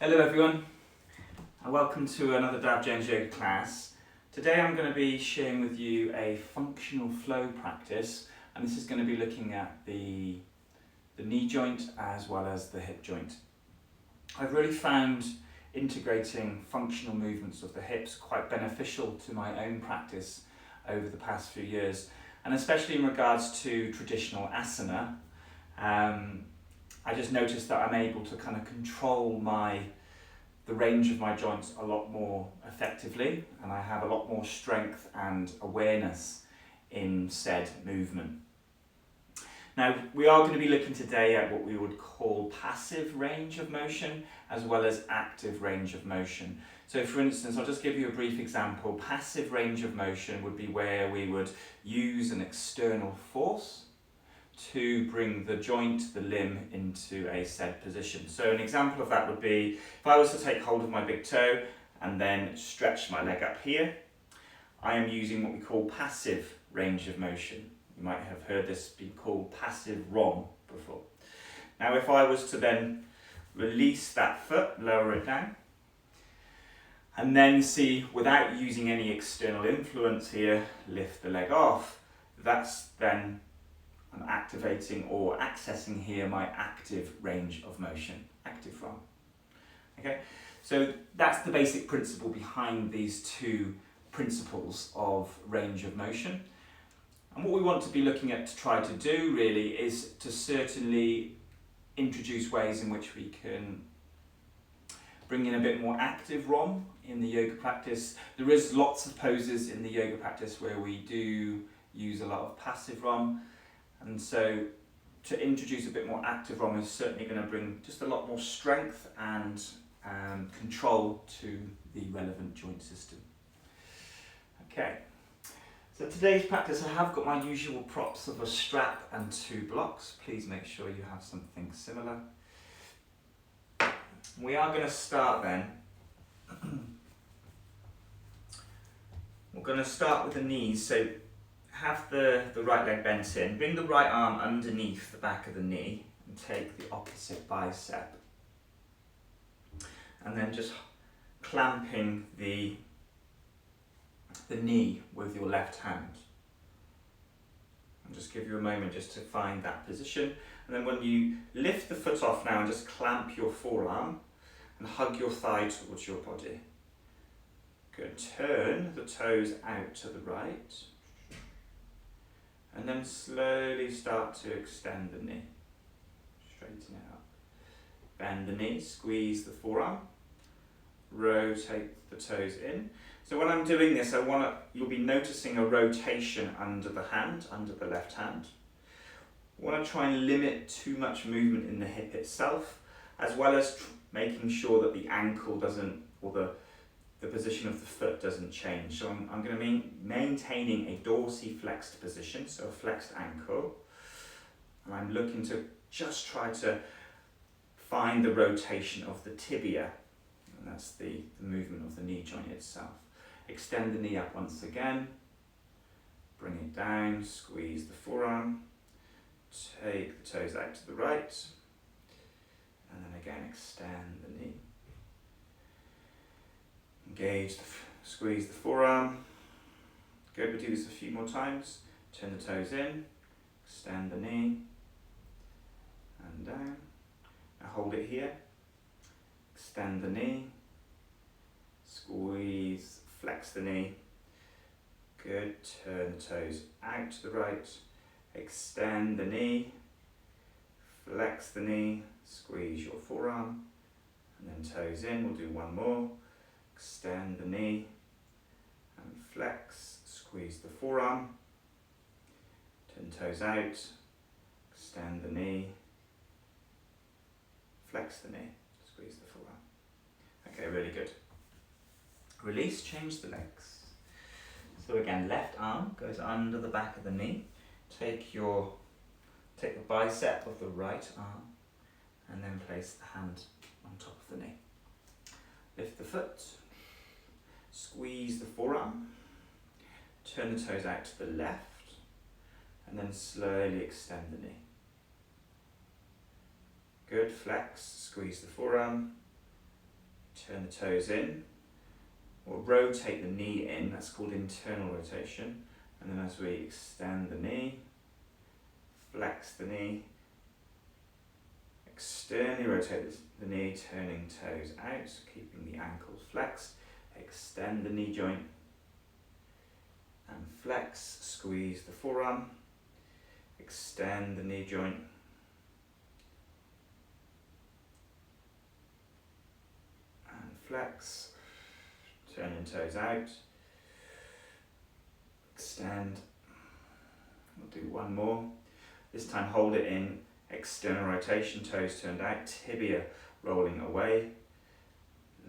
Hello everyone, and welcome to another Dav Jones Yoga class. Today I'm going to be sharing with you a functional flow practice, and this is going to be looking at the knee joint as well as the hip joint. I've really found integrating functional movements of the hips quite beneficial to my own practice over the past few years, and especially in regards to traditional asana. I just noticed that I'm able to kind of control the range of my joints a lot more effectively, and I have a lot more strength and awareness in said movement. Now, we are going to be looking today at what we would call passive range of motion as well as active range of motion. So for instance, I'll just give you a brief example. Passive range of motion would be where we would use an external force to bring the joint, the limb, into a said position. So an example of that would be, if I was to take hold of my big toe and then stretch my leg up here, I am using what we call passive range of motion. You might have heard this being called passive ROM before. Now if I was to then release that foot, lower it down, and then see, without using any external influence here, lift the leg off, that's then I'm activating or accessing here my active range of motion, active ROM. Okay, so that's the basic principle behind these two principles of range of motion. And what we want to be looking at to try to do really is to certainly introduce ways in which we can bring in a bit more active ROM in the yoga practice. There is lots of poses in the yoga practice where we do use a lot of passive ROM. And so to introduce a bit more active ROM is certainly going to bring just a lot more strength and control to the relevant joint system. Okay, so today's practice, I have got my usual props of a strap and 2 blocks. Please make sure you have something similar. We are going to start then. We're going to start with the knees. So have the right leg bent in, bring the right arm underneath the back of the knee and take the opposite bicep. And then just clamping the knee with your left hand. I'll just give you a moment just to find that position. And then when you lift the foot off now, and just clamp your forearm and hug your thigh towards your body. Good, turn the toes out to the right. And then slowly start to extend the knee. Straighten it up. Bend the knee, squeeze the forearm. Rotate the toes in. So when I'm doing this, you'll be noticing a rotation under the hand, under the left hand. I want to try and limit too much movement in the hip itself, as well as making sure that the ankle doesn't, or the position of the foot doesn't change. So I'm going to be maintaining a dorsiflexed position, so a flexed ankle. And I'm looking to just try to find the rotation of the tibia. And that's the movement of the knee joint itself. Extend the knee up once again. Bring it down, squeeze the forearm. Take the toes out to the right. And then again, extend the knee. Engage, squeeze the forearm. Good, we'll do this a few more times. Turn the toes in, extend the knee, and down. Now hold it here. Extend the knee, squeeze, flex the knee. Good, turn the toes out to the right. Extend the knee, flex the knee, squeeze your forearm, and then toes in. We'll do one more. Extend the knee and flex, squeeze the forearm, turn toes out, extend the knee, flex the knee, squeeze the forearm. Okay, really good. Release, change the legs. So again, left arm goes under the back of the knee. Take the bicep of the right arm and then place the hand on top of the knee. Lift the foot. Squeeze the forearm, turn the toes out to the left, and then slowly extend the knee. Good, flex, squeeze the forearm, Turn the toes in, or rotate the knee in, that's called internal rotation. And then as we extend the knee, flex the knee, externally rotate the knee, turning toes out, so keeping the ankles flexed. Extend the knee joint and flex, squeeze the forearm, extend the knee joint, and flex, turning toes out, extend. We'll do one more. This time hold it in, external rotation, toes turned out, tibia rolling away,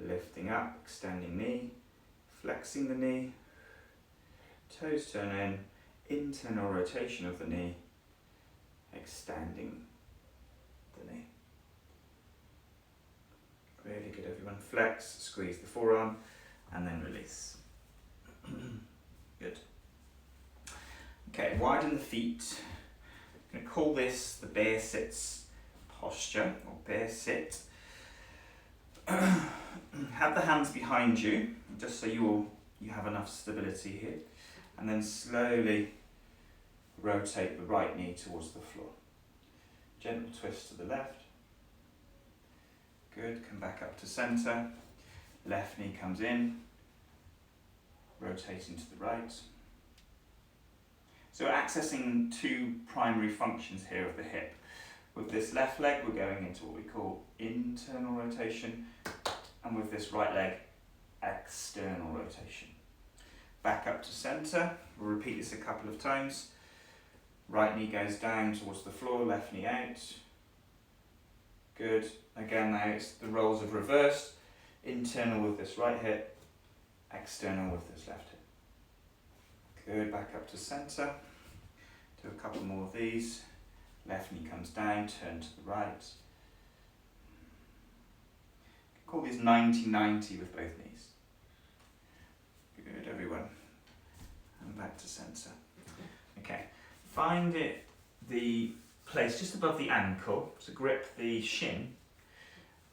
lifting up, extending knee, flexing the knee, toes turn in, internal rotation of the knee, extending the knee. Really good, everyone. Flex, squeeze the forearm, and then release. Good. Okay, widen the feet. I'm going to call this the bear sits posture, or bear sit. Have the hands behind you, just so you have enough stability here, and then slowly rotate the right knee towards the floor. Gentle twist to the left. Good, come back up to center. Left knee comes in, rotating to the right. So we're accessing two primary functions here of the hip. With this left leg, we're going into what we call internal rotation, and with this right leg, external rotation. Back up to center. We'll repeat this a couple of times. Right knee goes down towards the floor, left knee out. Good. Again, now it's the roles of reversed. Internal with this right hip, external with this left hip. Good. Back up to center. Do a couple more of these. Left knee comes down, turn to the right. Call these 90-90 with both knees. Good, everyone. And back to center. Okay, find the place just above the ankle to grip the shin,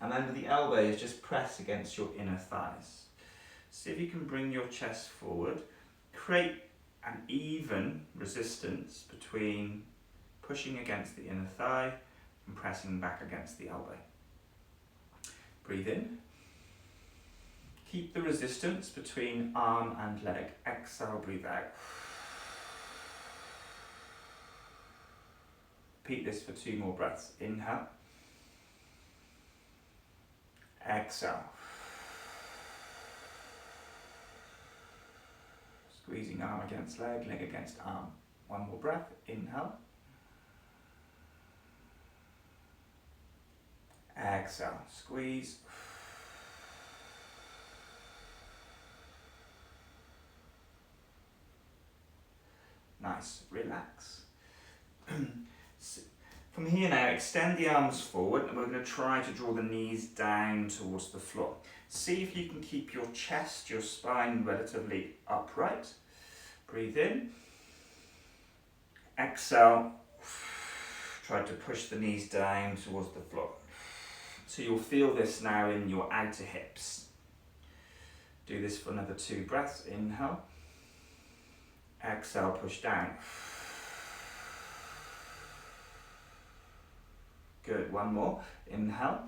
and then with the elbows just press against your inner thighs. See if you can bring your chest forward. Create an even resistance between pushing against the inner thigh and pressing back against the elbow. Breathe in. Keep the resistance between arm and leg. Exhale, breathe out. Repeat this for 2 more breaths. Inhale. Exhale. Squeezing arm against leg, leg against arm. 1 more breath. Inhale. Exhale. Squeeze. Nice. Relax. From here now, extend the arms forward, and we're going to try to draw the knees down towards the floor. See if you can keep your chest, your spine relatively upright. Breathe in. Exhale. Try to push the knees down towards the floor. So you'll feel this now in your outer hips. Do this for another 2 breaths. Inhale. Exhale, push down. Good, 1 more. Inhale.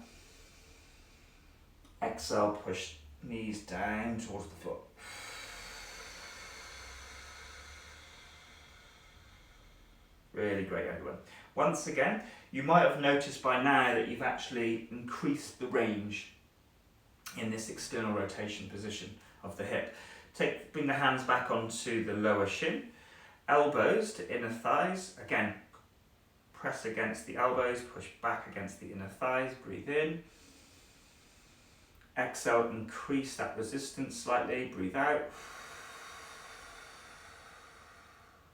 Exhale, push knees down towards the floor. Really great, everyone. Once again, you might have noticed by now that you've actually increased the range in this external rotation position of the hip. Bring the hands back onto the lower shin, elbows to inner thighs. Again, press against the elbows, push back against the inner thighs. Breathe in. Exhale, increase that resistance slightly. Breathe out.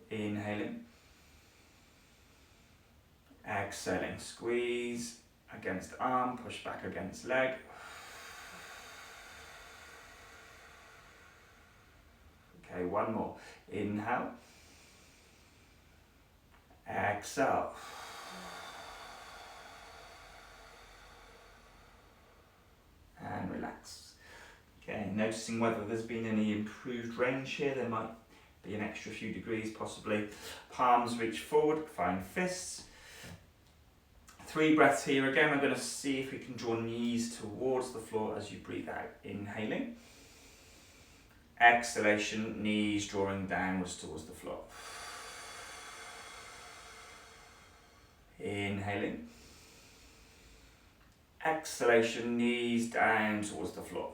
Inhaling. Exhaling, squeeze against arm, push back against leg. Okay, 1 more. Inhale. Exhale. And relax. Okay, noticing whether there's been any improved range here. There might be an extra few degrees possibly. Palms reach forward, find fists. 3 breaths here. Again, I'm going to see if we can draw knees towards the floor as you breathe out. Inhaling. Exhalation, knees drawing downwards towards the floor. Inhaling. Exhalation, knees down towards the floor.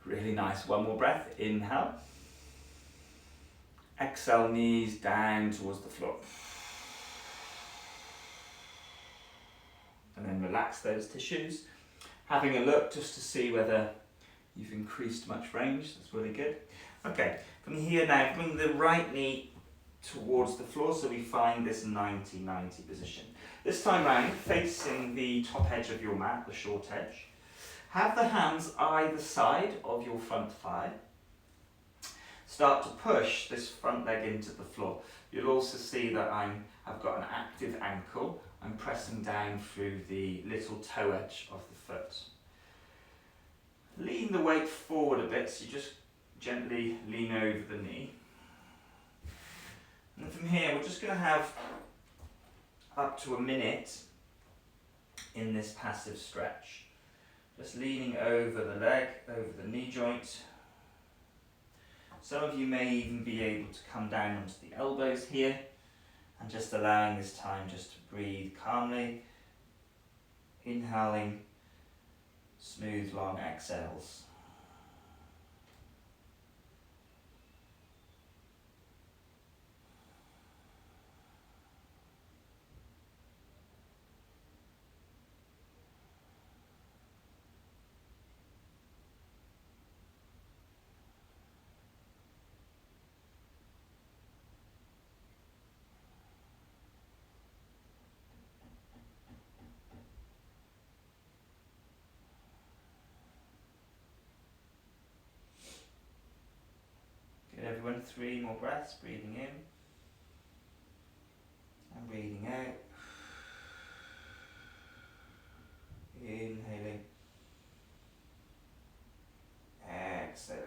Really nice. One more breath. Inhale. Exhale, knees down towards the floor. And then relax those tissues. Having a look just to see whether you've increased much range. That's really good. Okay, from here now, bring the right knee towards the floor so we find this 90-90 position. This time round, facing the top edge of your mat, the short edge. Have the hands either side of your front thigh. Start to push this front leg into the floor. You'll also see that I've got an active ankle. I'm pressing down through the little toe edge of the foot. Lean the weight forward a bit, so you just gently lean over the knee. And from here, we're just going to have up to a minute in this passive stretch. Just leaning over the leg, over the knee joint. Some of you may even be able to come down onto the elbows here and just allowing this time just to breathe calmly, inhaling, smooth long exhales. Everyone, 3 more breaths, breathing in and breathing out. Inhaling, exhaling.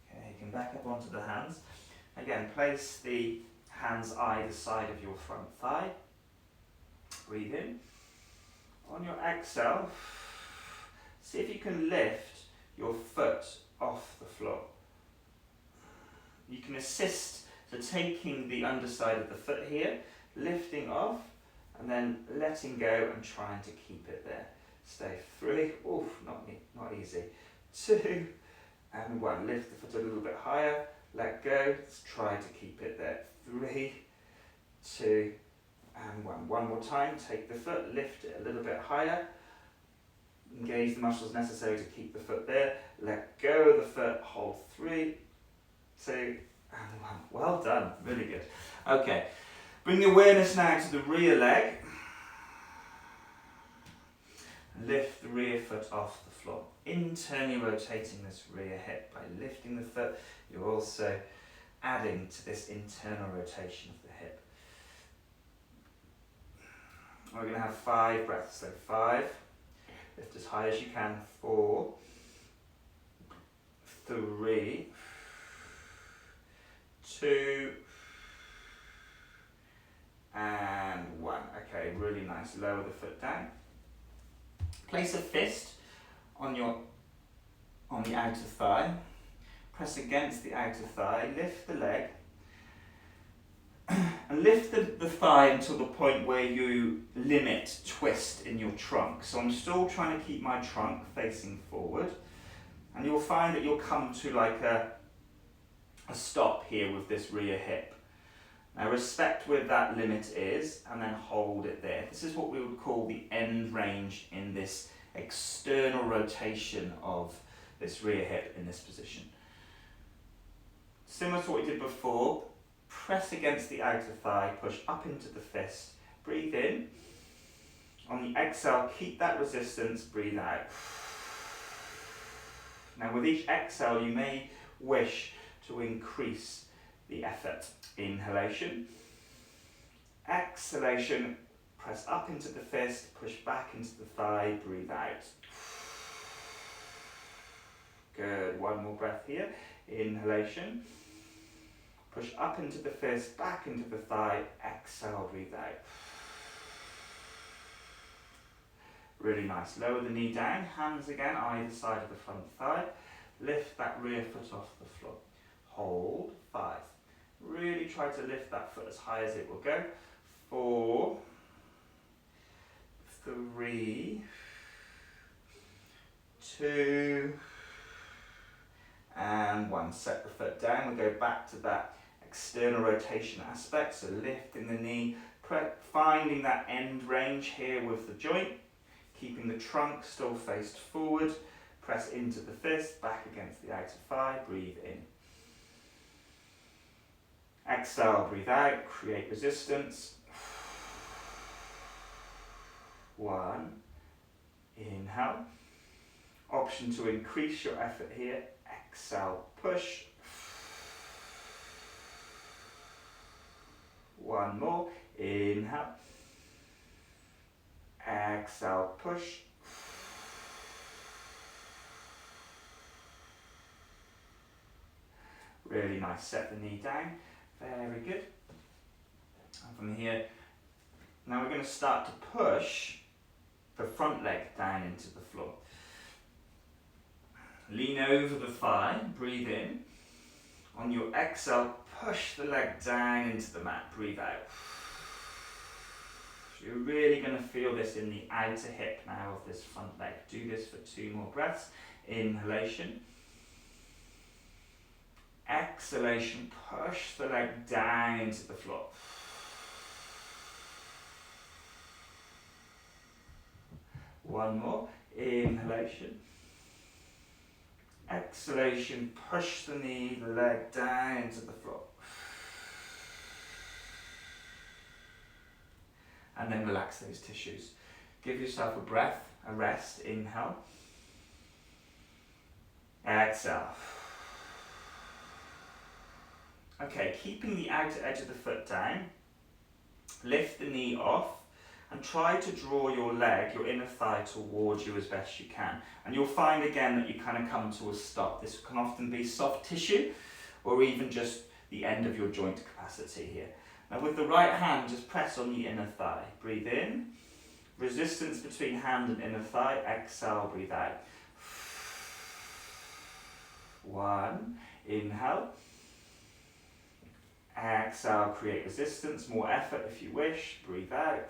Okay, you can back up onto the hands. Again, place the hands either side of your front thigh. Breathe in. On your exhale, see if you can lift your foot off the floor. You can assist to taking the underside of the foot here, lifting off, and then letting go and trying to keep it there. Stay 3, oof, not easy. 2, and 1. Lift the foot a little bit higher, let go, let's try to keep it there. 3, 2, and 1. One more time, take the foot, lift it a little bit higher. Engage the muscles necessary to keep the foot there. Let go of the foot, hold 3, 2, and 1. Well done, really good. Okay, bring the awareness now to the rear leg. Lift the rear foot off the floor. Internally rotating this rear hip. By lifting the foot, you're also adding to this internal rotation of the hip. We're going to have 5 breaths, so 5. Lift as high as you can. 4, 3, 2, and 1. Okay, really nice. Lower the foot down. Place a fist on the outer thigh. Press against the outer thigh. Lift the leg. And lift the thigh until the point where you limit twist in your trunk. So I'm still trying to keep my trunk facing forward. And you'll find that you'll come to like a stop here with this rear hip. Now respect where that limit is and then hold it there. This is what we would call the end range in this external rotation of this rear hip in this position. Similar to what we did before, press against the outer thigh, push up into the fist, breathe in. On the exhale, keep that resistance, breathe out. Now with each exhale, you may wish to increase the effort. Inhalation, Exhalation, press up into the fist, push back into the thigh, breathe out. Good, one more breath here. Inhalation, push up into the fist, back into the thigh, exhale, breathe out. Really nice. Lower the knee down, hands again, either side of the front thigh. Lift that rear foot off the floor. Hold, 5. Really try to lift that foot as high as it will go. 4, 3, 2, and 1. Set the foot down. We'll go back to that external rotation aspect. So lifting the knee, finding that end range here with the joint. Keeping the trunk still faced forward. Press into the fist, back against the outer thigh. Breathe in. Exhale, breathe out, create resistance. 1. Inhale. Option to increase your effort here. Exhale, push. 1 more. Inhale. Exhale, push. Really nice. Set the knee down. Very good. And from here, now we're going to start to push the front leg down into the floor. Lean over the thigh, breathe in. On your exhale, push the leg down into the mat, breathe out. So you're really going to feel this in the outer hip now of this front leg. Do this for 2 more breaths. Inhalation. Exhalation, push the leg down into the floor. One more. Inhalation. Exhalation, push the knee, the leg down into the floor. And then relax those tissues. Give yourself a breath, a rest. Inhale. Exhale. Okay, keeping the outer edge of the foot down, lift the knee off and try to draw your leg, your inner thigh, towards you as best you can. And you'll find again that you kind of come to a stop. This can often be soft tissue or even just the end of your joint capacity here. Now with the right hand, just press on the inner thigh. Breathe in, resistance between hand and inner thigh, exhale, breathe out. 1, inhale. Exhale, create resistance, more effort if you wish, breathe out.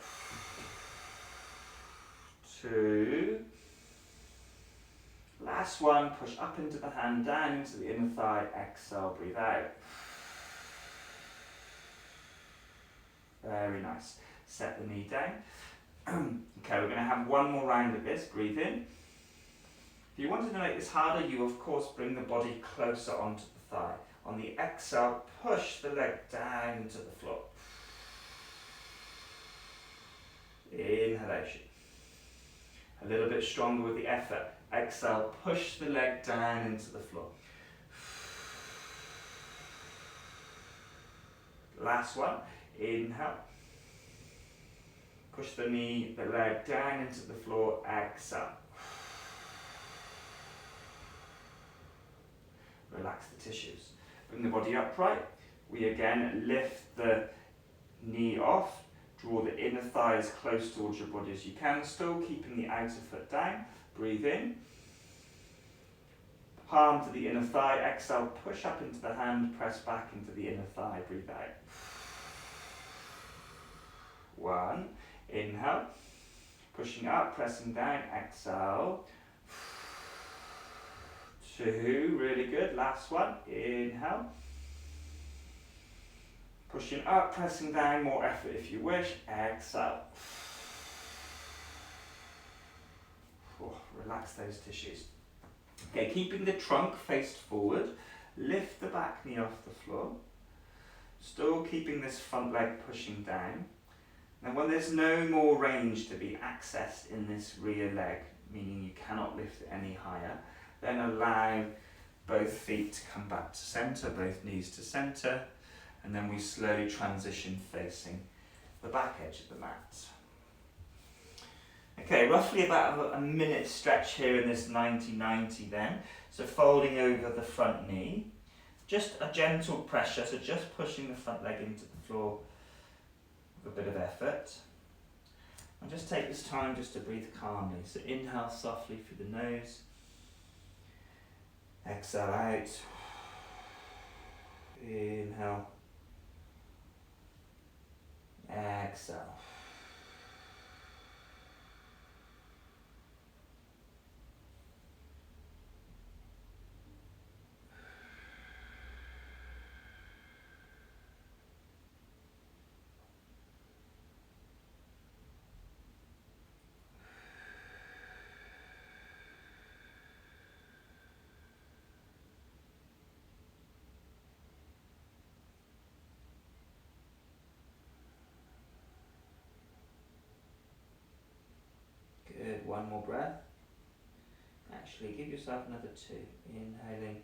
2. Last one, push up into the hand, down into the inner thigh, exhale, breathe out. Very nice. Set the knee down. Okay, we're going to have 1 more round of this, breathe in. If you wanted to make this harder, you of course bring the body closer onto the thigh. On the exhale, push the leg down to the floor. Inhalation. A little bit stronger with the effort. Exhale, push the leg down into the floor. Last one. Inhale. Push the knee, the leg down into the floor. Exhale. Relax the tissues. Bring the body upright. We again lift the knee off. Draw the inner thigh as close towards your body as you can, still keeping the outer foot down. Breathe in. Palm to the inner thigh. Exhale, push up into the hand, press back into the inner thigh. Breathe out. 1. Inhale. Pushing up, pressing down. Exhale. 2, really good. Last one. Inhale. Pushing up, pressing down, more effort if you wish. Exhale. Relax those tissues. Okay, keeping the trunk faced forward. Lift the back knee off the floor. Still keeping this front leg pushing down. Now when there's no more range to be accessed in this rear leg, meaning you cannot lift it any higher, then allow both feet to come back to center, both knees to center, and then we slowly transition facing the back edge of the mat. Okay, roughly about a minute stretch here in this 90-90 then. So folding over the front knee. Just a gentle pressure, so just pushing the front leg into the floor with a bit of effort. And just take this time just to breathe calmly. So inhale softly through the nose. Exhale out. Inhale. Exhale. Good, one more breath. Actually, give yourself another 2. Inhaling.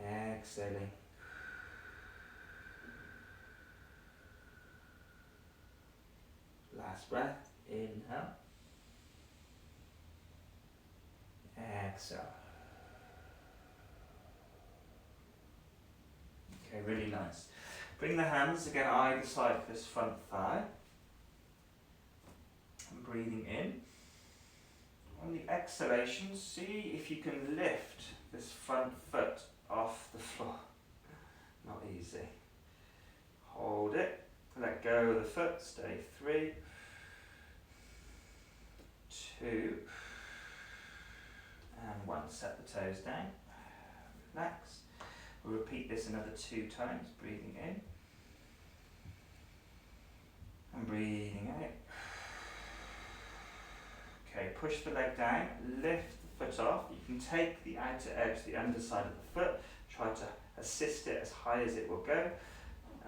Exhaling. Last breath. Inhale. Exhale. Okay, really nice. Bring the hands again either side of this front thigh. And breathing in. On the exhalation, see if you can lift this front foot off the floor. Not easy. Hold it. Let go of the foot. Stay 3, 2, and 1. Set the toes down. Relax. We'll repeat this another 2 times. Breathing in. And breathing out. Okay, push the leg down, lift the foot off. You can take the outer edge, the underside of the foot, try to assist it as high as it will go,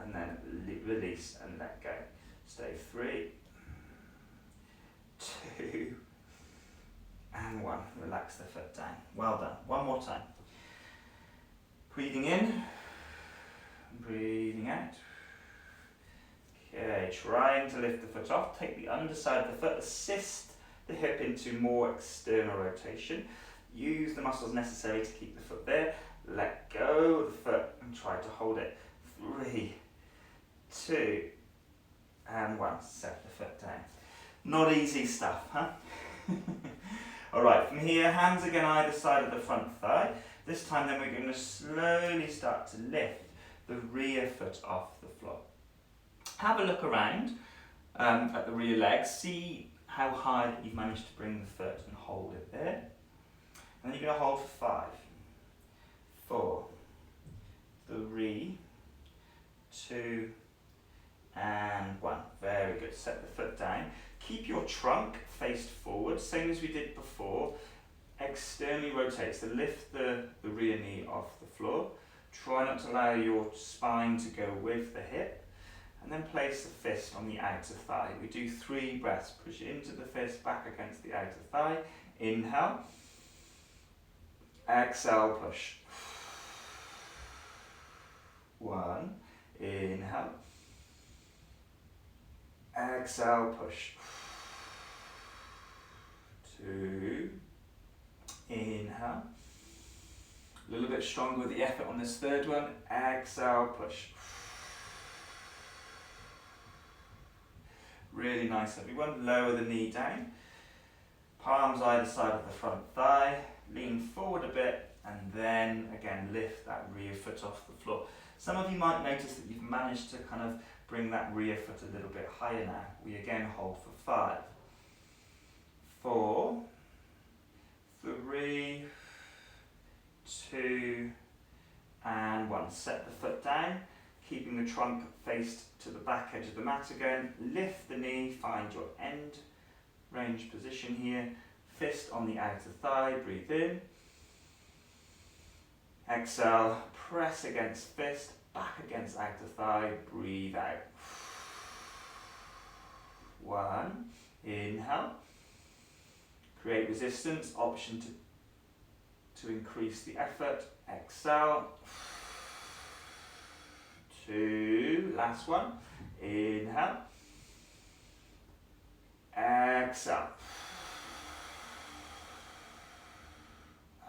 and then release and let go. Stay 3, 2, and 1. Relax the foot down. Well done. One more time. Breathing in, breathing out. Okay, trying to lift the foot off. Take the underside of the foot, assist the hip into more external rotation. Use the muscles necessary to keep the foot there. Let go of the foot and try to hold it. 3, 2, and 1. Set the foot down. Not easy stuff, huh? Alright, from here, hands again either side of the front thigh. This time then we're going to slowly start to lift the rear foot off the floor. Have a look around at the rear leg. See how high that you've managed to bring the foot and hold it there. And then you're going to hold for 5, 4, 3, 2, and 1. Very good. Set the foot down. Keep your trunk faced forward, same as we did before. Externally rotate, so lift the rear knee off the floor. Try not to allow your spine to go with the hip. And then place the fist on the outer thigh. We do 3 breaths. Push into the fist, back against the outer thigh. Inhale. Exhale, push. 1. Inhale. Exhale, push. 2. Inhale. A little bit stronger with the effort on this third one. Exhale, push. Really nice, everyone. Lower the knee down. Palms either side of the front thigh. Lean forward a bit, and then again lift that rear foot off the floor. Some of you might notice that you've managed to kind of bring that rear foot a little bit higher now. We again hold for 5, 4, 3, 2, and 1. Set the foot down, keeping the trunk faced to the back edge of the mat again. Lift the knee, find your end range position here. Fist on the outer thigh, breathe in. Exhale, press against fist, back against outer thigh, breathe out. 1, inhale. Create resistance, option to increase the effort. Exhale. 2, last one. Inhale. Exhale.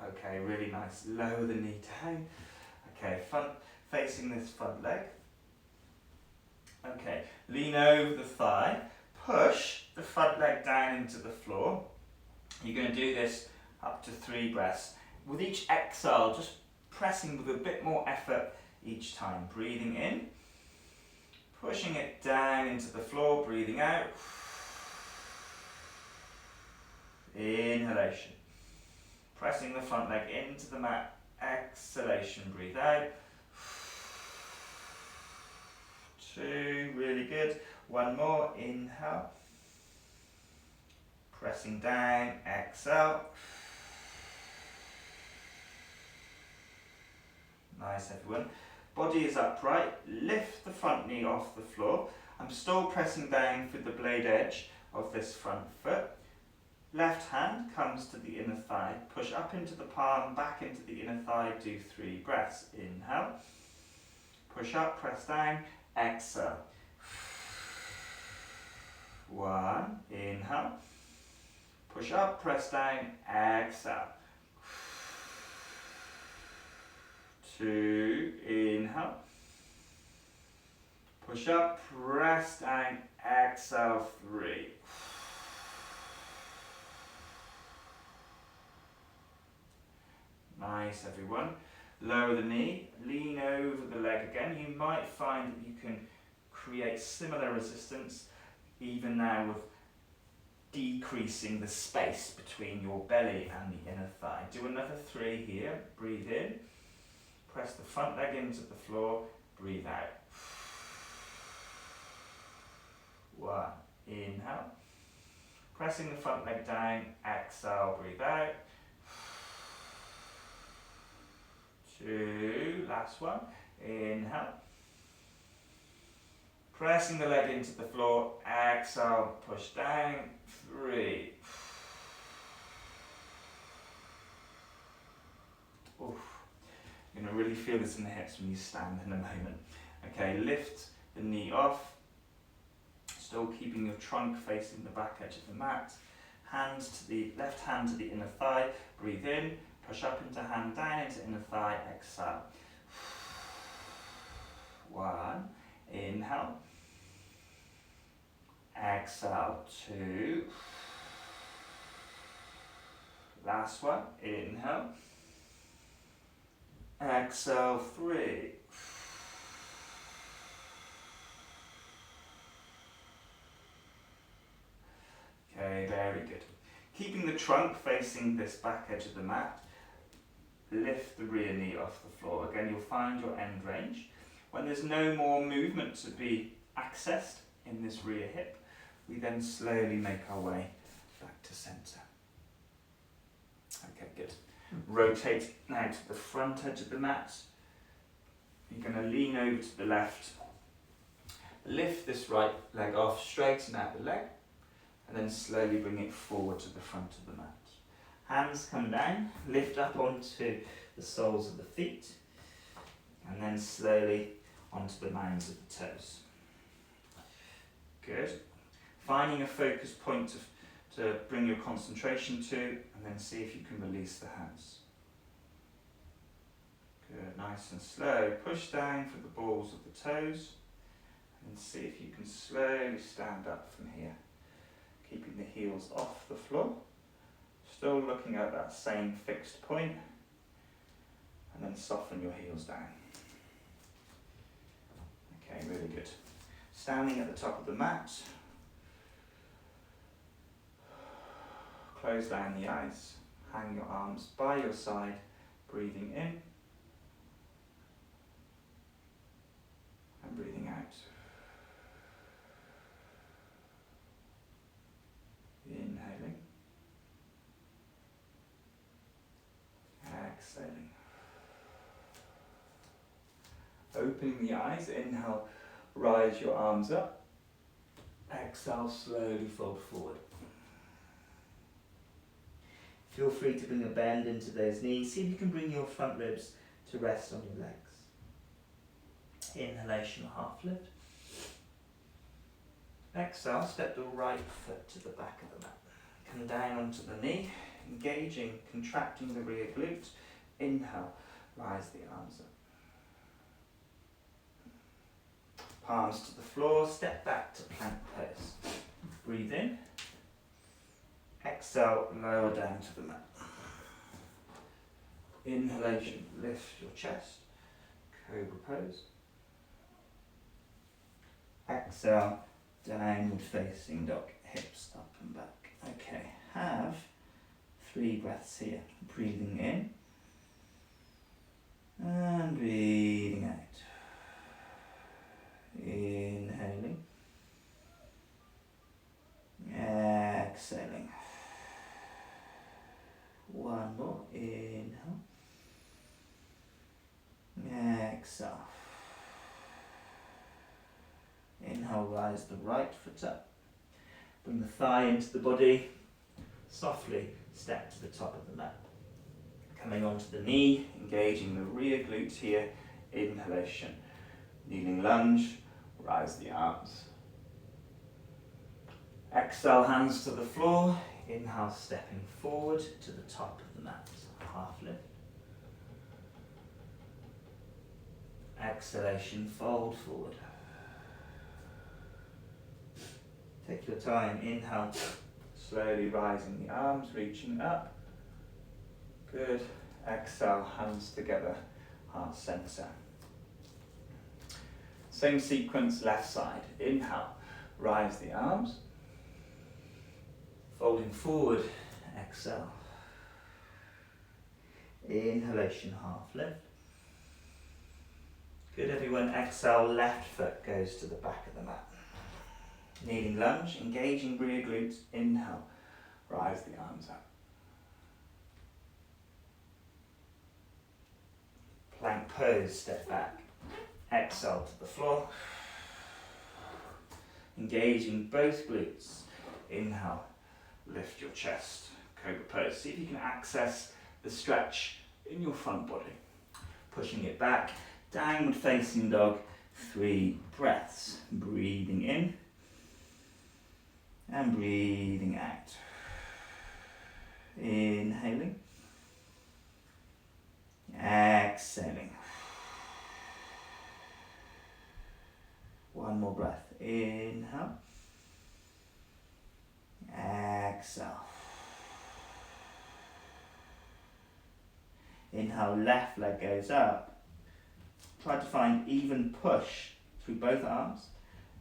Okay, really nice. Lower the knee down. Okay, front facing this front leg. Okay, lean over the thigh. Push the front leg down into the floor. You're going to do this up to 3 breaths. With each exhale, just pressing with a bit more effort each time. Breathing in. Pushing it down into the floor. Breathing out. Inhalation. Pressing the front leg into the mat. Exhalation. Breathe out. 2. Really good. 1 more. Inhale. Pressing down. Exhale. Nice, everyone. Body is upright. Lift the front knee off the floor. I'm still pressing down through the blade edge of this front foot. Left hand comes to the inner thigh. Push up into the palm, back into the inner thigh. Do 3 breaths. Inhale. Push up, press down. Exhale. 1. Inhale. Push up, press down. Exhale. 2. Inhale. Push up, press down. Exhale. 3. Nice, everyone. Lower the knee, lean over the leg again. You might find that you can create similar resistance even now with decreasing the space between your belly and the inner thigh. Do another 3 here. Breathe in. Press the front leg into the floor. Breathe out. 1. Inhale. Pressing the front leg down. Exhale. Breathe out. 2. Last one. Inhale. Pressing the leg into the floor. Exhale. Push down. 3. Oof. You're going to really feel this in the hips when you stand in a moment. Okay, lift the knee off. Still keeping your trunk facing the back edge of the mat. Hands to the left hand to the inner thigh. Breathe in. Push up into hand, down into inner thigh. Exhale. 1. Inhale. Exhale. 2. Last one. Inhale. Exhale. 3. Okay, very good. Keeping the trunk facing this back edge of the mat, lift the rear knee off the floor. Again, you'll find your end range. When there's no more movement to be accessed in this rear hip, we then slowly make our way back to centre. Okay, good. Rotate now to the front edge of the mat. You're going to lean over to the left. Lift this right leg off, straighten out the leg, and then slowly bring it forward to the front of the mat. Hands come down, lift up onto the soles of the feet, and then slowly onto the mounds of the toes. Good. Finding a focus point to bring your concentration to, and then see if you can release the hands. Good, nice and slow. Push down for the balls of the toes, and see if you can slowly stand up from here. Keeping the heels off the floor. Still looking at that same fixed point, and then soften your heels down. Okay, really good. Standing at the top of the mat, close down the eyes, hang your arms by your side, breathing in and breathing out. Inhaling. Exhaling. Opening the eyes, inhale, rise your arms up. Exhale, slowly fold forward. Feel free to bring a bend into those knees. See if you can bring your front ribs to rest on your legs. Inhalation, half lift. Exhale, step the right foot to the back of the mat. Come down onto the knee, engaging, contracting the rear glute. Inhale, rise the arms up. Palms to the floor, step back to plank pose. Breathe in. Exhale, lower down to the mat. Inhalation, lift your chest. Cobra pose. Exhale, downward facing dog, hips up and back. Okay, have 3 breaths here. Breathing in and breathing out. Inhaling, exhaling. One more, inhale, exhale. Inhale, rise the right foot up. Bring the thigh into the body. Softly step to the top of the mat. Coming onto the knee, engaging the rear glute here. Inhalation. Kneeling lunge, rise the arms. Exhale, hands to the floor. Inhale, stepping forward to the top of the mat. Half lift. Exhalation, fold forward. Take your time, inhale, slowly rising the arms, reaching up. Good. Exhale, hands together, heart center. Same sequence, left side. Inhale, rise the arms. Folding forward, exhale. Inhalation, half lift. Good, everyone. Exhale, left foot goes to the back of the mat. Kneeling lunge, engaging rear glutes. Inhale, rise the arms up. Plank pose, step back. Exhale to the floor. Engaging both glutes. Inhale, lift your chest. Cobra pose. See if you can access the stretch in your front body. Pushing it back. Downward facing dog. 3 breaths. Breathing in. And breathing out. Inhaling. Exhaling. One more breath. Inhale. Exhale. Inhale, left leg goes up. Try to find even push through both arms.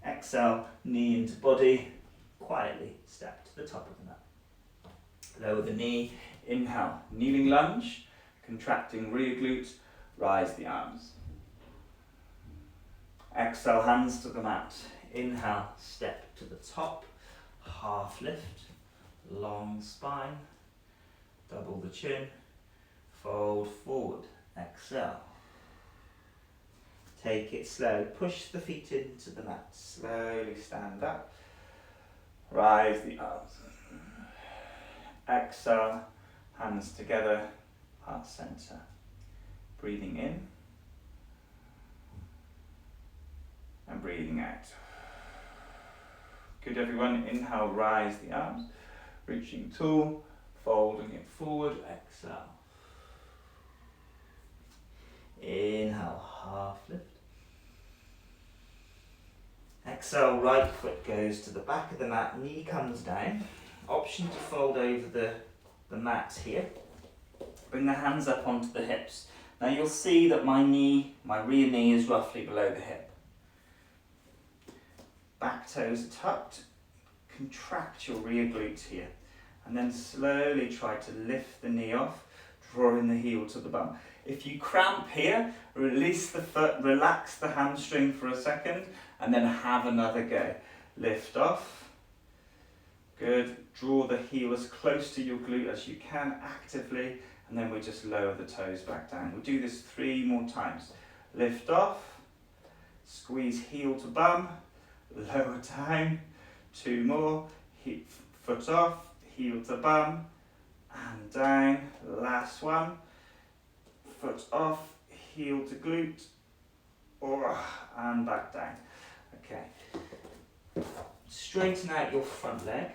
Exhale, knee into body. Quietly step to the top of the mat. Lower the knee. Inhale, kneeling lunge. Contracting rear glutes. Rise the arms. Exhale, hands to the mat. Inhale, step to the top. Half lift. Long spine. Double the chin. Fold forward. Exhale. Take it slow. Push the feet into the mat. Slowly stand up. Rise the arms. Exhale. Hands together. Heart center. Breathing in. And breathing out. Good, everyone. Inhale, rise the arms. Reaching tall. Folding it forward. Exhale. Inhale, half lift. Exhale, right foot goes to the back of the mat, knee comes down. Option to fold over the mat here. Bring the hands up onto the hips. Now you'll see that my rear knee is roughly below the hip. Back toes are tucked. Contract your rear glutes here. And then slowly try to lift the knee off, drawing the heel to the bum. If you cramp here, release the foot, relax the hamstring for a second, and then have another go. Lift off. Good. Draw the heel as close to your glute as you can actively, and then we just lower the toes back down. We'll do this 3 more times. Lift off. Squeeze heel to bum. Lower down. 2 more. Foot off. Heel to bum. And down. Last one. Foot off, heel to glute, and back down. Okay. straighten out your front leg.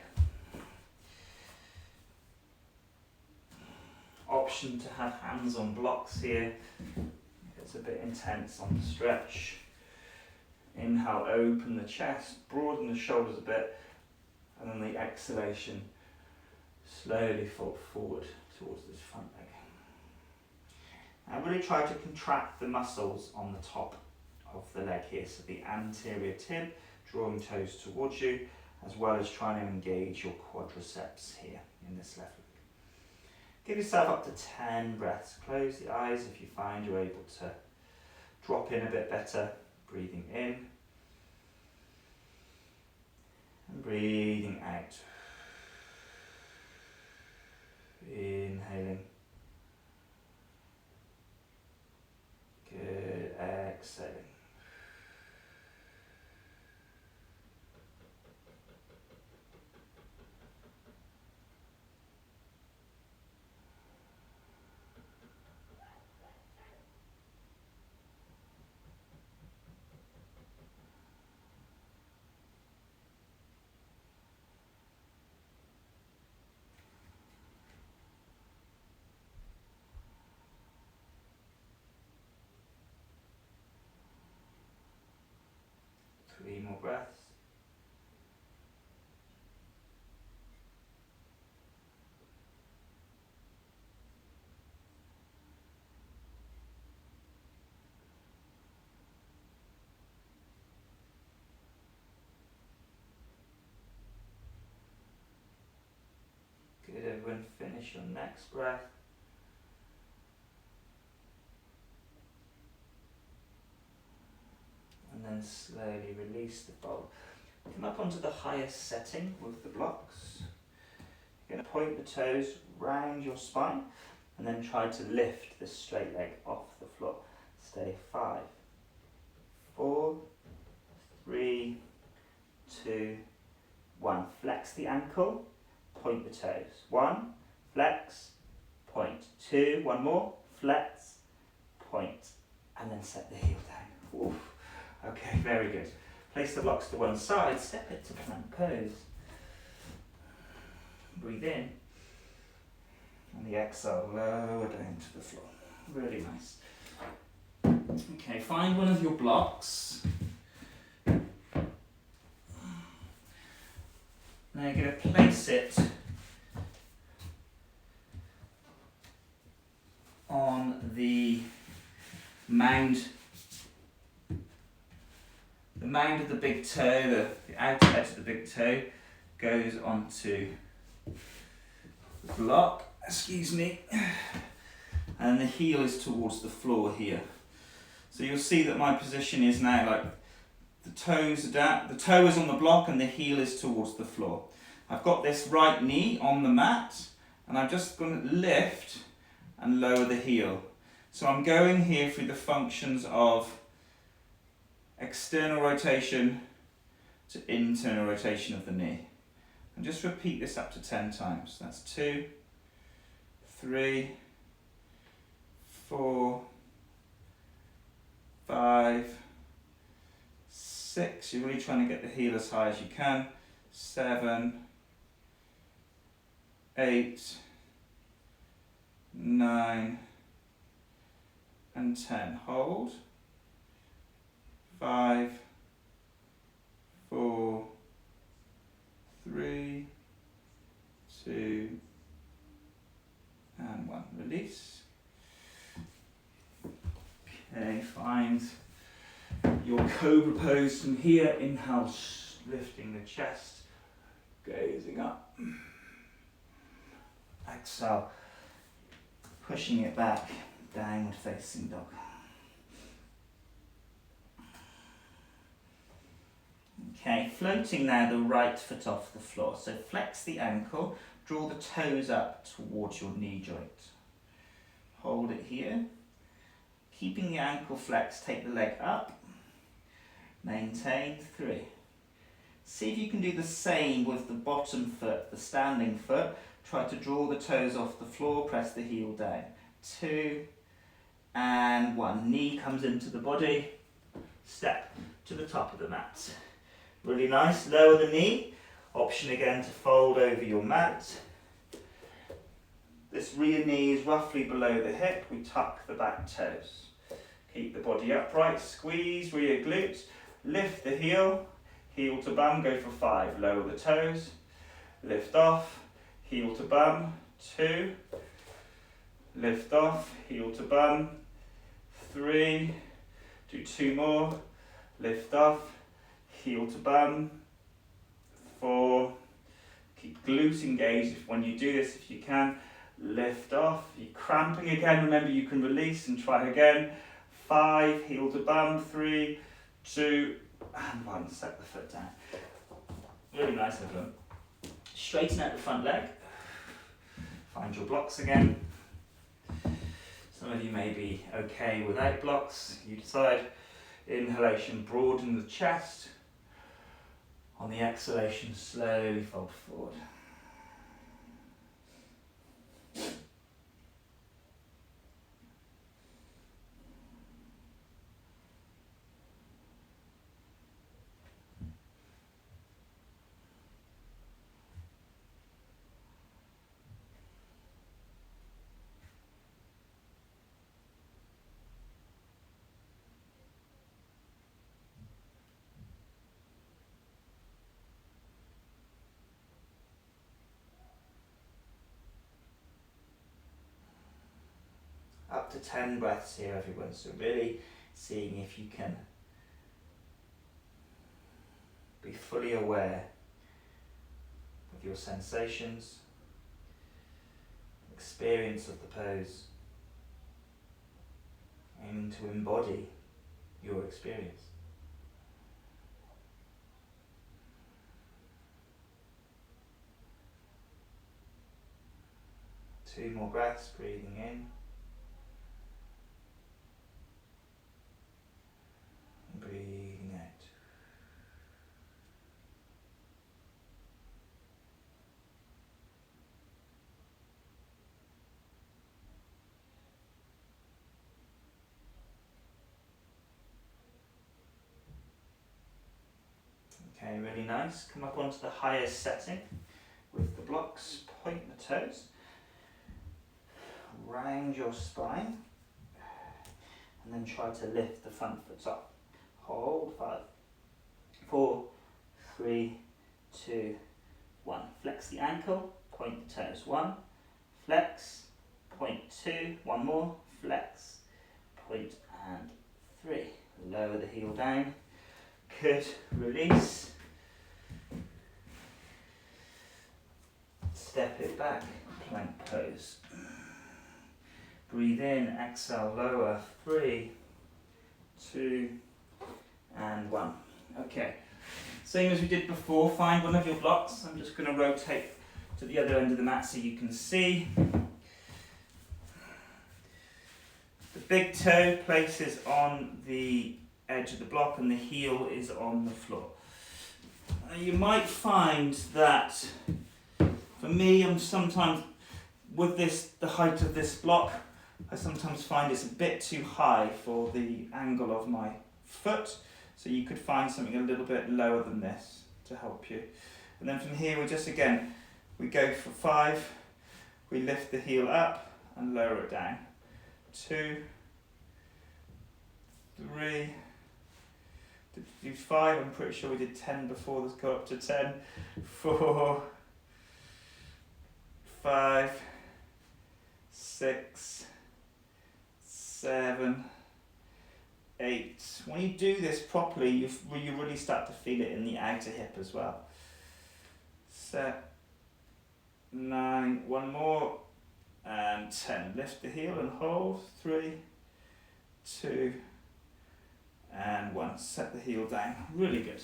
Option to have hands on blocks here. It's a bit intense on the stretch. Inhale, open the chest, broaden the shoulders a bit, and then the exhalation, slowly fold forward towards this front leg. Now really try to contract the muscles on the top of the leg here, so the anterior tib, drawing toes towards you, as well as trying to engage your quadriceps here in this left leg. Give yourself up to 10 breaths. Close the eyes if you find you're able to drop in a bit better. Breathing in and breathing out. Inhaling. Good. Exhaling. Three more breaths. Good, everyone, finish your next breath. And then slowly release the bowl. Come up onto the highest setting with the blocks. You're going to point the toes round your spine and then try to lift the straight leg off the floor. Stay 5, 4, 3, 2, 1. Flex the ankle, point the toes. 1, flex, point. 2, one more, flex, point, and then set the heel down. Oof. Okay, very good. Place the blocks to one side, step it to plank pose. Breathe in. And the exhale, lower down to the floor. Really nice. Okay, find one of your blocks. Now you're going to place it on the mound. The mound of the big toe, the outer edge of the big toe, goes onto the block, excuse me, and the heel is towards the floor here. So you'll see that my position is now like the toes are down, the toe is on the block and the heel is towards the floor. I've got this right knee on the mat and I'm just going to lift and lower the heel. So I'm going here through the functions of external rotation to internal rotation of the knee. And just repeat this up to 10 times. That's 2, 3, 4, 5, 6. You're really trying to get the heel as high as you can. 7, 8, 9, and 10. Hold. 5, 4, 3, 2, and 1. Release. Okay, find your cobra pose from here. Inhale, lifting the chest, gazing up. Exhale, pushing it back, downward facing dog. Okay, floating now the right foot off the floor. So flex the ankle, draw the toes up towards your knee joint. Hold it here. Keeping the ankle flexed, take the leg up. Maintain. 3. See if you can do the same with the bottom foot, the standing foot. Try to draw the toes off the floor, press the heel down. 2 and 1. Knee comes into the body. Step to the top of the mat. Really nice. Lower the knee. Option again to fold over your mat. This rear knee is roughly below the hip. We tuck the back toes. Keep the body upright. Squeeze rear glutes. Lift the heel. Heel to bum. Go for 5. Lower the toes. Lift off. Heel to bum. 2. Lift off. Heel to bum. 3. Do 2 more. Lift off. Heel to bum. 4. Keep glutes engaged when you do this if you can. Lift off. If you're cramping again, remember you can release and try again. 5. Heel to bum. 3, 2, and 1. Set the foot down. Really nice, everyone. Straighten out the front leg. Find your blocks again. Some of you may be okay without blocks. You decide. Inhalation, broaden the chest. On the exhalation, slowly fold forward. Up to 10 breaths here, everyone. So really seeing if you can be fully aware of your sensations, experience of the pose, aiming to embody your experience. Two more breaths, breathing in. Breathing out. Okay, really nice. Come up onto the highest setting with the blocks. Point the toes. Round your spine. And then try to lift the front foot up. Hold. 5, 4, 3, 2, 1. Flex the ankle, point the toes. 1, flex, point 2, 1 more, flex, point and 3. Lower the heel down. Good. Release. Step it back, plank pose. Breathe in, exhale, lower. 3, 2, and 1. Okay, same as we did before, find one of your blocks. I'm just going to rotate to the other end of the mat so you can see. The big toe places on the edge of the block and the heel is on the floor. You might find that, for me, I'm sometimes, with this, the height of this block, I sometimes find it's a bit too high for the angle of my foot. So you could find something a little bit lower than this to help you. And then from here we just again, we go for 5, we lift the heel up and lower it down. 2, 3, did we do 5? I'm pretty sure we did 10 before, let's go up to 10. 4, 5, 6, 7, 8. When you do this properly, you really start to feel it in the outer hip as well. 9, 1 more, and 10. Lift the heel and hold. 3, 2, and 1. Set the heel down. Really good.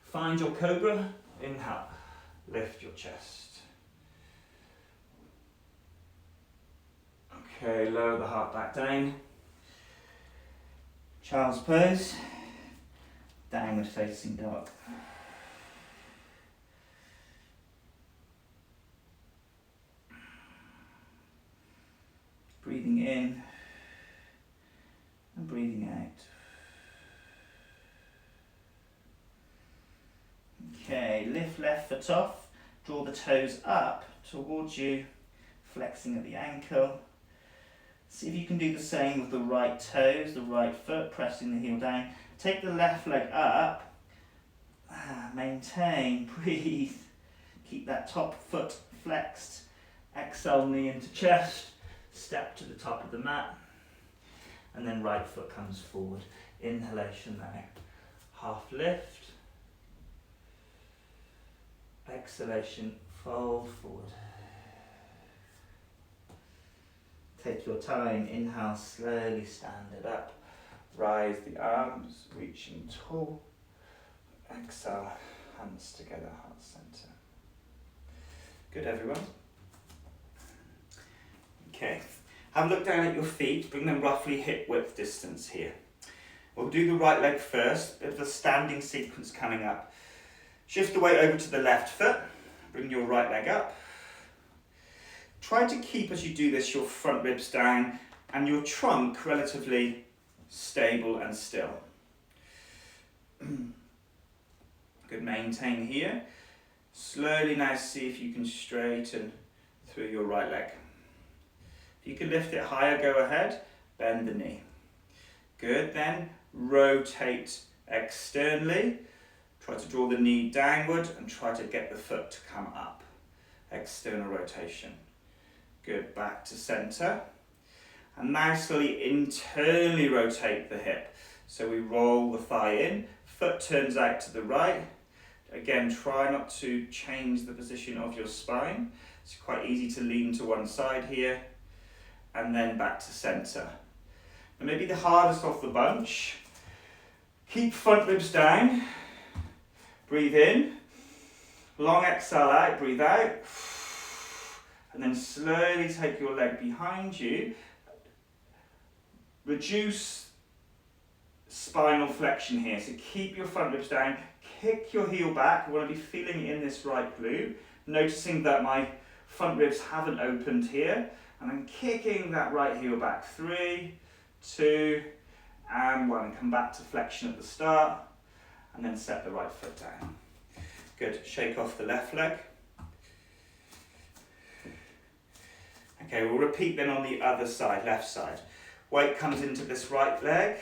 Find your cobra. Inhale. Lift your chest. Okay, lower the heart back down. Child's pose, downward facing dog. Breathing in and breathing out. Okay, lift left foot off, draw the toes up towards you, flexing at the ankle. See if you can do the same with the right toes, the right foot, pressing the heel down. Take the left leg up, maintain, breathe. Keep that top foot flexed. Exhale, knee into chest, step to the top of the mat, and then right foot comes forward. Inhalation now, half lift. Exhalation, fold forward. Take your time, inhale, slowly stand it up. Rise the arms, reaching tall. Exhale, hands together, heart center. Good, everyone. Okay, have a look down at your feet, bring them roughly hip width distance here. We'll do the right leg first, bit of a standing sequence coming up. Shift the weight over to the left foot, bring your right leg up. Try to keep, as you do this, your front ribs down and your trunk relatively stable and still. Good, maintain here. Slowly now see if you can straighten through your right leg. If you can lift it higher, go ahead, bend the knee. Good, then rotate externally. Try to draw the knee downward and try to get the foot to come up. External rotation. Good, back to center. And now slowly internally rotate the hip. So we roll the thigh in, foot turns out to the right. Again, try not to change the position of your spine. It's quite easy to lean to one side here. And then back to center. And maybe the hardest of the bunch. Keep front ribs down. Breathe in. Long exhale out, breathe out. And then slowly take your leg behind you. Reduce spinal flexion here. So keep your front ribs down. Kick your heel back. You want to be feeling in this right glute. Noticing that my front ribs haven't opened here. And then kicking that right heel back. 3, 2, and 1. Come back to flexion at the start. And then set the right foot down. Good. Shake off the left leg. Okay, we'll repeat then on the other side, left side. Weight comes into this right leg.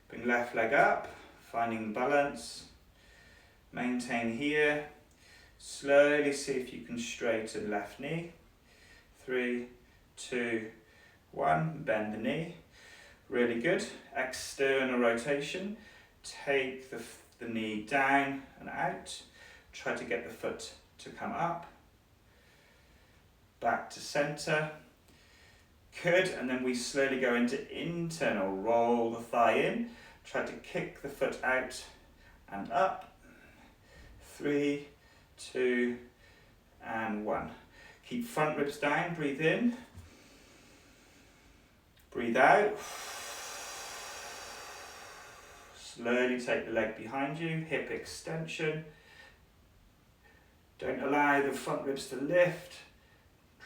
Bring left leg up, finding balance. Maintain here. Slowly see if you can straighten left knee. 3, 2, 1. Bend the knee. Really good. External rotation. Take the knee down and out. Try to get the foot to come up. Back to center. Good, and then we slowly go into internal. Roll the thigh in. Try to kick the foot out and up. 3, 2, and 1. Keep front ribs down, breathe in. Breathe out. Slowly take the leg behind you, hip extension. Don't allow the front ribs to lift.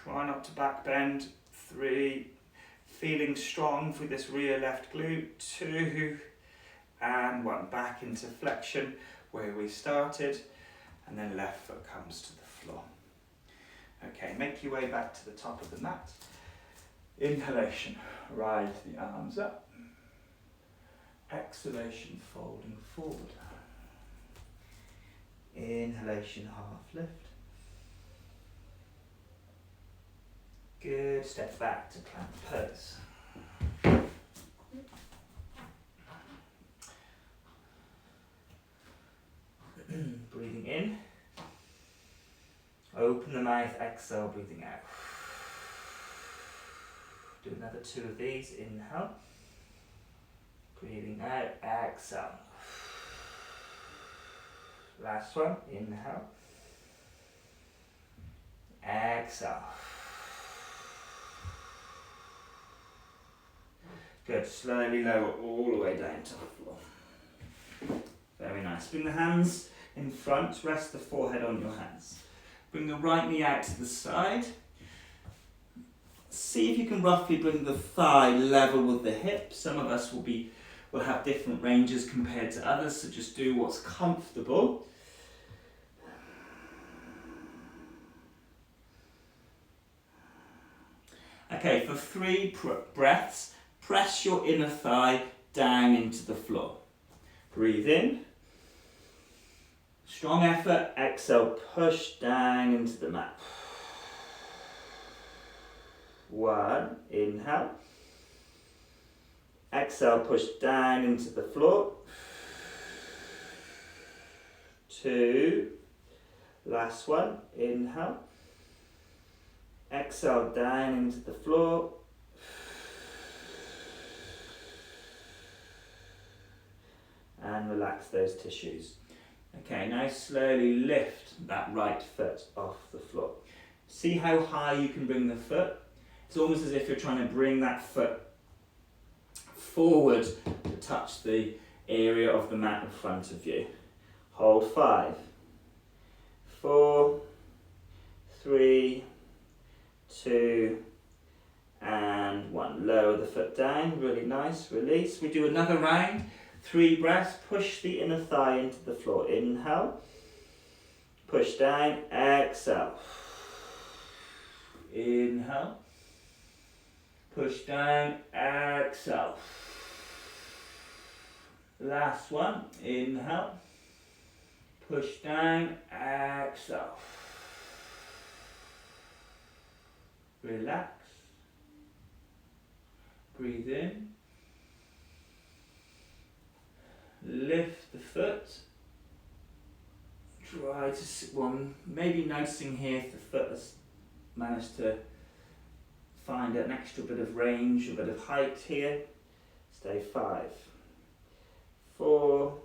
Try not to back bend. 3, feeling strong through this rear left glute. 2, and 1. Back into flexion where we started, and then left foot comes to the floor. Okay, make your way back to the top of the mat. Inhalation, rise the arms up. Exhalation, folding forward. Inhalation, half lift. Good, step back to plank pose. Breathing in. Open the mouth, exhale, breathing out. Do another 2 of these, inhale. Breathing out, exhale. Last one, inhale. Exhale. Good, slowly lower all the way down to the floor. Very nice. Bring the hands in front, rest the forehead on your hands. Bring the right knee out to the side. See if you can roughly bring the thigh level with the hip. Some of us will have different ranges compared to others, so just do what's comfortable. Okay, for 3 breaths, press your inner thigh down into the floor. Breathe in. Strong effort. Exhale, push down into the mat. 1, inhale. Exhale, push down into the floor. 2, last one, inhale. Exhale, down into the floor. And relax those tissues. Okay, now slowly lift that right foot off the floor. See how high you can bring the foot? It's almost as if you're trying to bring that foot forward to touch the area of the mat in front of you. Hold 5, 4, 3, 2, and 1. Lower the foot down, really nice, release. We do another round, 3 breaths, push the inner thigh into the floor. Inhale, push down, exhale. Inhale, push down, exhale. Last one, inhale, push down, exhale. Relax. Breathe in. Lift the foot. Try to sit one, maybe noticing here if the foot has managed to find an extra bit of range, a bit of height here. Stay 5, 4,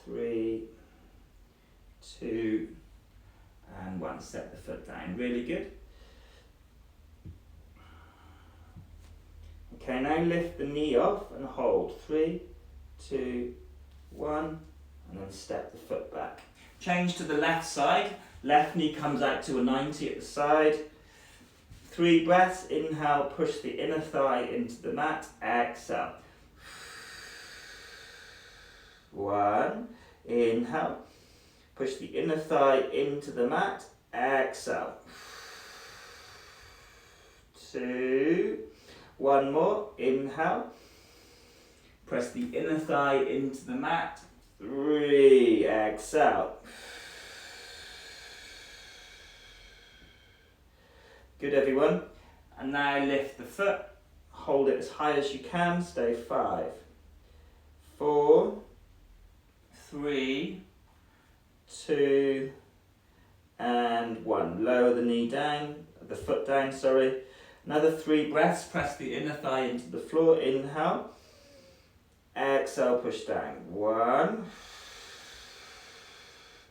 3, 2, and 1. Set the foot down. Really good. Okay, now lift the knee off and hold. 3, 2, 1, and then step the foot back. Change to the left side. Left knee comes out to a 90 at the side. 3 breaths. Inhale, push the inner thigh into the mat. Exhale. 1. Inhale. Push the inner thigh into the mat. Exhale. 2. 1 more. Inhale. Press the inner thigh into the mat. 3. Exhale. Good, everyone. And now lift the foot. Hold it as high as you can. Stay 5, 4, 3, 2, and 1. Lower the knee down, the foot down, sorry. Another 3 breaths. Press the inner thigh into the floor. Inhale. Exhale, push down. 1.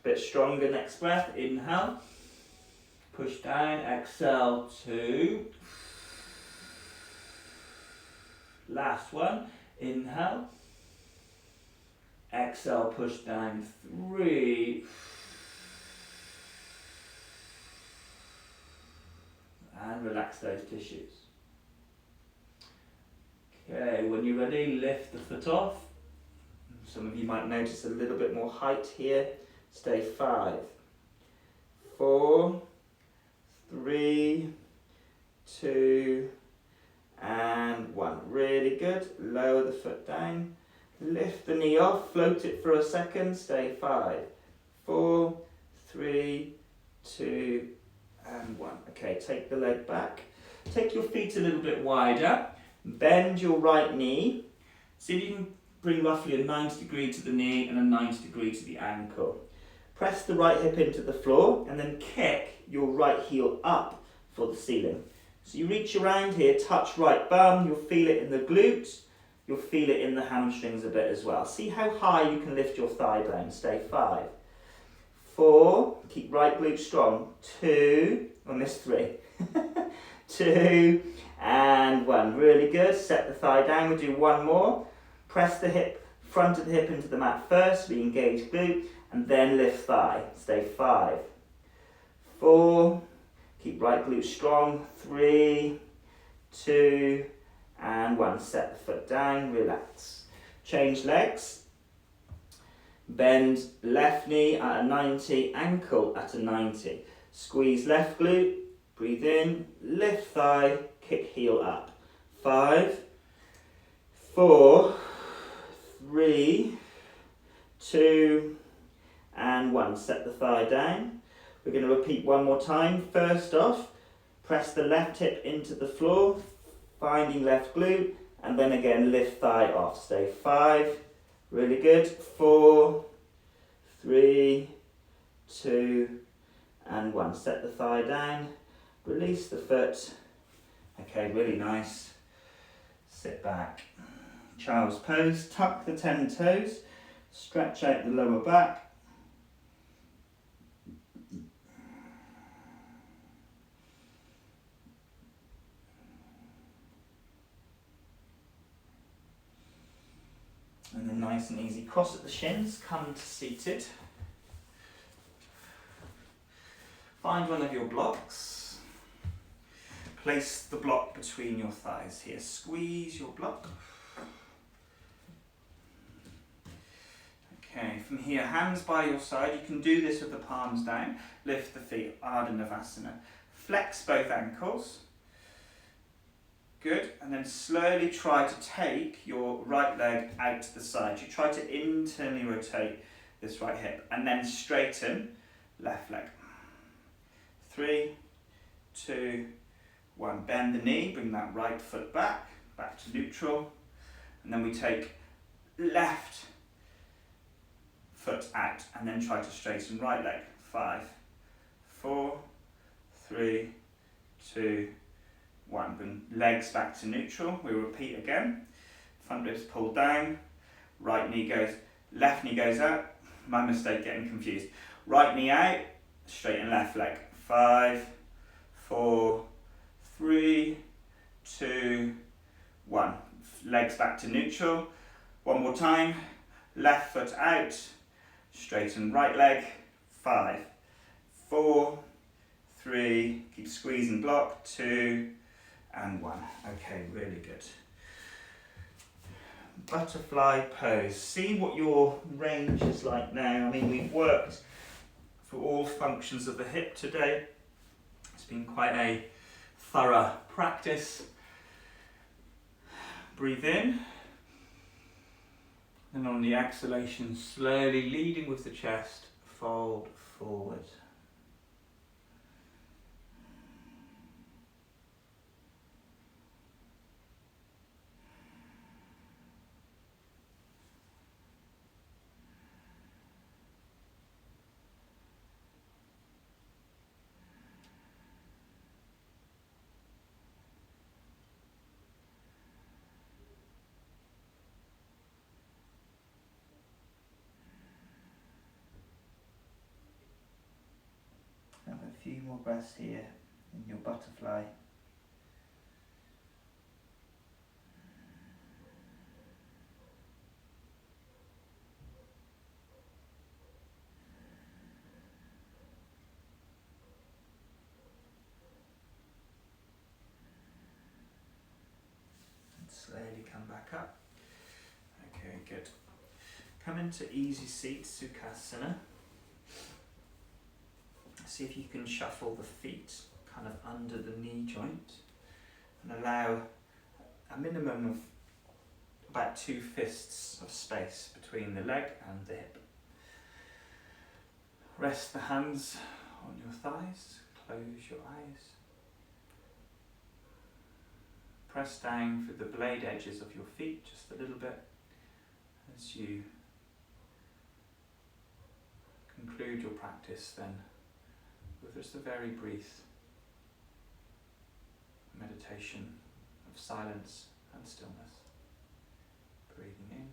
Bit stronger next breath. Inhale. Push down. Exhale. 2. Last one. Inhale. Exhale, push down. 3. And relax those tissues. Okay, when you're ready, lift the foot off. Some of you might notice a little bit more height here. Stay 5, 4, 3, 2, and 1. Really good. Lower the foot down. Lift the knee off, float it for a second. Stay 5, 4, 3, 2, and 1. Okay, take the leg back. Take your feet a little bit wider. Bend your right knee. See if you can bring roughly a 90 degree to the knee and a 90 degree to the ankle. Press the right hip into the floor and then kick your right heel up for the ceiling. So you reach around here, touch right bum, you'll feel it in the glutes, you'll feel it in the hamstrings a bit as well. See how high you can lift your thigh bone. Stay 5, 4, keep right glute strong, 2, I missed 3, 2, and 1. Really good. Set the thigh down. We'll do 1 more. Press the hip, front of the hip into the mat first, re-engage glute, and then lift thigh. Stay 5, 4, keep right glute strong, 3, 2, and 1. Set the foot down, relax. Change legs. Bend left knee at a 90, ankle at a 90. Squeeze left glute, Breathe in, lift thigh, kick heel up. 5, 4, 3, 2, and 1. Set the thigh down. We're going to repeat one more time. First off, press the left hip into the floor, finding left glute, and then again lift thigh off. Stay 5, really good. 4, 3, 2, and 1. Set the thigh down, release the foot. Okay, really nice. Sit back. Child's pose, tuck the 10 toes, stretch out the lower back. And then nice and easy, cross at the shins, come to seated. Find one of your blocks. Place the block between your thighs here. Squeeze your block. Okay, from here, hands by your side. You can do this with the palms down. Lift the feet, Ardha Navasana. Flex both ankles. Good, and then slowly try to take your right leg out to the side. You try to internally rotate this right hip and then straighten left leg. 3, 2, 1. Bend the knee, bring that right foot back to neutral. And then we take left foot out and then try to straighten right leg. 5, 4, 3, 2, 1. Bring legs back to neutral. We repeat again. Front ribs pulled down. Right knee goes, left knee goes out. My mistake, getting confused. Right knee out, straighten left leg. 5, 4, 3, 2, 1. Legs back to neutral. One more time. Left foot out, straighten right leg. 5, 4, 3, keep squeezing block. 2, and 1. Okay, really good. Butterfly pose. See what your range is like now. I mean, we've worked for all functions of the hip today. It's been quite a thorough practice. Breathe in. And on the exhalation, slowly leading with the chest, fold forward. Have a few more breaths here in your butterfly. And slowly come back up. Okay, good. Come into easy seat, Sukhasana. See if you can shuffle the feet kind of under the knee joint and allow a minimum of about 2 fists of space between the leg and the hip. Rest the hands on your thighs, close your eyes. Press down through the blade edges of your feet just a little bit as you conclude your practice then with just a very brief meditation of silence and stillness. Breathing in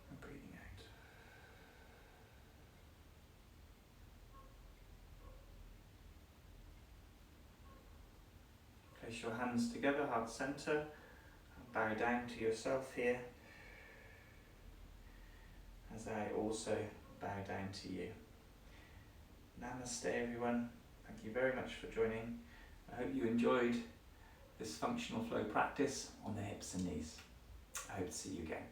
and breathing out. Place your hands together, heart center, and bow down to yourself here as I also bow down to you. Namaste everyone, thank you very much for joining. I hope you enjoyed this functional flow practice on the hips and knees. I hope to see you again.